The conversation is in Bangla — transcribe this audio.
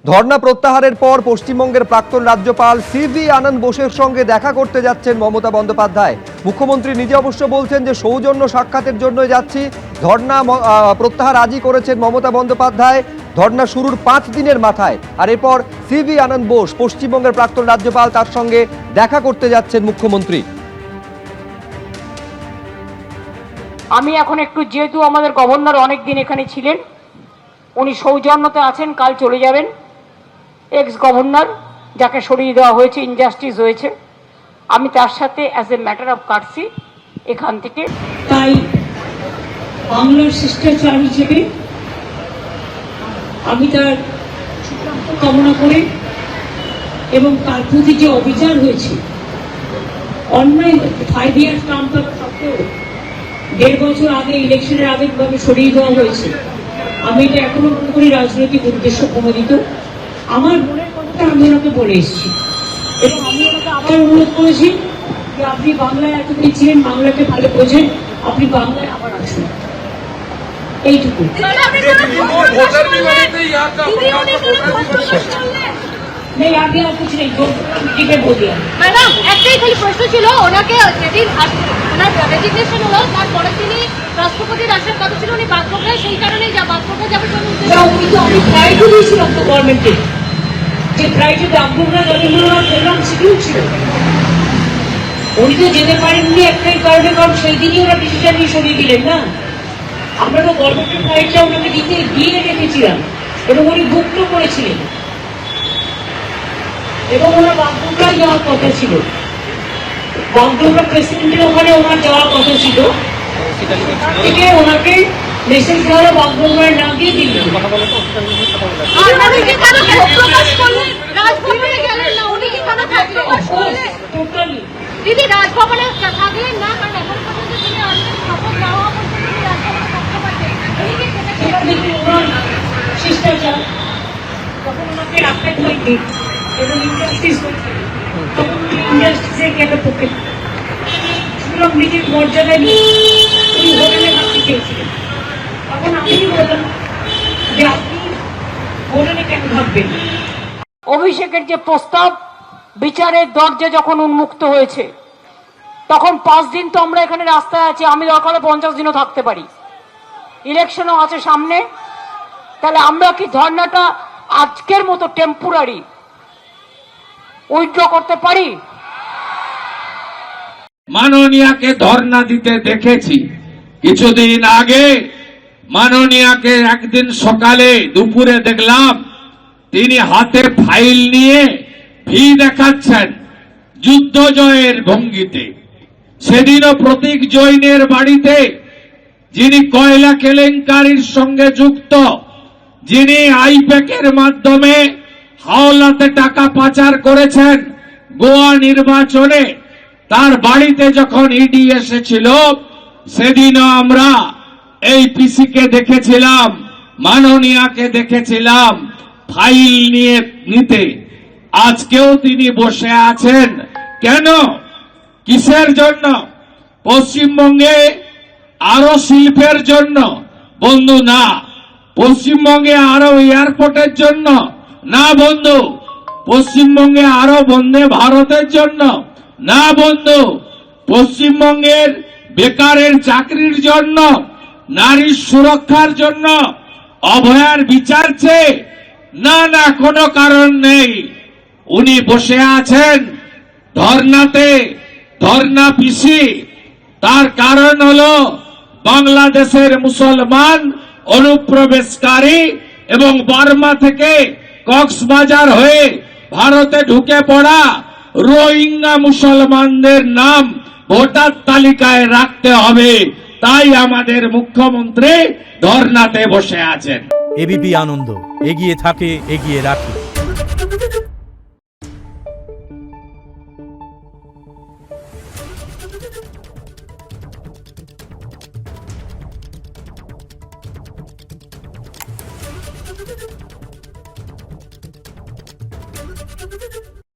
ধর্ণা প্রত্যাহারের পর পশ্চিমবঙ্গের প্রাক্তন রাজ্যপাল সিভি আনন্দ বোসের সঙ্গে দেখা করতে যাচ্ছেন মমতা বন্দ্যোপাধ্যায়। মুখ্যমন্ত্রী নিজে অবশ্য বলছেন যে সৌজন্য সাক্ষাতের জন্য যাচ্ছি। ধর্ণা প্রত্যাহার আজই করেছেন মমতা বন্দ্যোপাধ্যায়, ধর্ণা শুরুর 5 দিনের মাথায়। আর এরপর সিভি আনন্দ বোস পশ্চিমবঙ্গের প্রাক্তন রাজ্যপাল, তার সঙ্গে দেখা করতে যাচ্ছেন মুখ্যমন্ত্রী। আমি এখন একটু, যেহেতু আমাদের গভর্নর অনেকদিন এখানে ছিলেন, উনি সৌজন্যতে আছেন, কাল চলে যাবেন। এক্স গভর্নর যাকে সরিয়ে দেওয়া হয়েছে, ইনজাস্টিস হয়েছে, আমি তার সাথে অ্যাজ এ ম্যাটার অফ কার্সি এখান থেকে, তাই বাংলার শিষ্টাচার হিসেবে আমি তার কামনা করে এবং তার প্রতি যে অবিচার হয়েছে, অন্যায় 5 ইয়ার্স টার্ম সত্ত্বেও 1.5 বছর আগে ইলেকশনের আগে ভাবে সরিয়ে দেওয়া হয়েছে। আমি এটা এখনো মনে করি রাজনৈতিক উদ্দেশ্য প্রণোদিত। আমার মনের কথাটা আমি ওনাকে বলে এসেছি এবং আমি ওনাকে আবার অনুরোধ করেছি যে আপনি বাংলায় এতদিন ছিলেন, বাংলাকে ভালো বোঝেন, আপনি বাংলায় আবার আসুন, এইটুকু। नहीं आगे और कुछ नहीं, ठीक है बोल दिया। मैडम একটাই খালি প্রশ্ন ছিল, ওনাকে যেদিন ওনার রেজিগনেশন হলো তারপরে তিনি রাষ্ট্রপতির আসার কথা ছিল, উনি বাগডোগরায় সেই কারণেই বাগডোগরা যাবে কোন উদ্দেশ্যে? উনি তো আমি প্রাইড দিয়েছিলাম তো গভর্নমেন্টে, যে প্রাইডে বাগডোগরা যাবে বলে ওনার প্রোগ্রাম শিডিউল ছিল। উনি তো যেতে পারেননি একটাই কারণে, কারণ সেই দিনই ওরা ডিসিশন নিয়ে সরিয়ে দিলেন না। আমরা তো গভর্নমেন্টের প্রাইডটা ওনাকে দিয়ে রেখেছিলাম এবং উনি ভুক্ত করেছিলেন এবং ওনার বাগডোগরায় যাওয়ার কথা ছিল। বাগডোগরা প্রেসিডেন্টের ওখানে ওনার যাওয়ার কথা ছিল, থেকে ওনাকে মেসেজ দেওয়া বাগডোগরায় না দিয়ে দিল। দিদি রাজভবনে থাকলেন না, কারণ এখন পর্যন্ত তিনি শপথ দেওয়া পর্যন্ত রাজভবনে থাকতে পারতেন। শিষ্টাচার তখন ওনাকে রাখতে হয়নি এবং ইন্ডাস্ট্রিজ হয়েছে, তখন ইন্ডাস্ট্রিজের একটা পক্ষে সুতরাং নিজের মর্যাদা নিয়ে উনি হোটেলে থাকতে চেয়েছিলেন। তখন আমি বললাম যে আপনি হোটেলে কেন থাকবেন। অভিষেকের যে প্রস্তাব, বিচারের দরজা যখন উন্মুক্ত হয়েছে, তখন 5 দিন তো আমরা এখানে রাস্তায় আছি, আমি দরকার হলে 50 দিনও থাকতে পারি। ইলেকশনও আছে সামনে, তাহলে আমরা কি ধর্নাটা আজকের মতো টেম্পোরারি উইথড্র করতে পারি? মাননীয়াকে ধর্ণা দিতে দেখেছি কিছুদিন আগে। মাননীয়াকে একদিন সকালে দুপুরে দেখলাম তিনি হাতে ফাইল নিয়ে ভি দেখাচ্ছেন যুদ্ধ জয়ের ভঙ্গিতে। সেদিনও প্রতীক জৈনের বাড়িতে, যিনি কয়লা কেলেঙ্কারির সঙ্গে যুক্ত, যিনি আইপ্যাকের মাধ্যমে হাওলাতে টাকা পাচার করেছেন গোয়া নির্বাচনে, তার বাড়িতে যখন ইডি এসেছিল, সেদিনও আমরা এই পিসিকে দেখেছিলাম, মাননীয়াকে দেখেছিলাম ফাইল নিয়ে নিতে। আজকেও তিনি বসে আছেন কেন? কিসের জন্য? পশ্চিমবঙ্গে আরো শিল্পের জন্য বন্ধু না, পশ্চিমবঙ্গে আরো এয়ারপোর্টের জন্য না বন্ধু, পশ্চিমবঙ্গে আরো বন্দে ভারতের জন্য না বন্ধু, পশ্চিমবঙ্গের বেকারের চাকরির জন্য, নারীর সুরক্ষার জন্য, অভয়ার বিচার চেয়ে না, না কোনো কারণ নেই। উনি বসে আছেন ধর্নাতে, ধর্না পিসি। তার কারণ হলো বাংলাদেশের মুসলমান অনুপ্রবেশকারী এবং বার্মা থেকে কক্সবাজার হয়ে ভারতে ঢুকে পড়া রোহিঙ্গা মুসলমানদের নাম ভোটার তালিকায় রাখতে হবে, তাই আমাদের মুখ্যমন্ত্রী ধর্নাতে বসে আছেন। এবিপি আনন্দ, এগিয়ে থাকে, এগিয়ে রাখে। Thank you.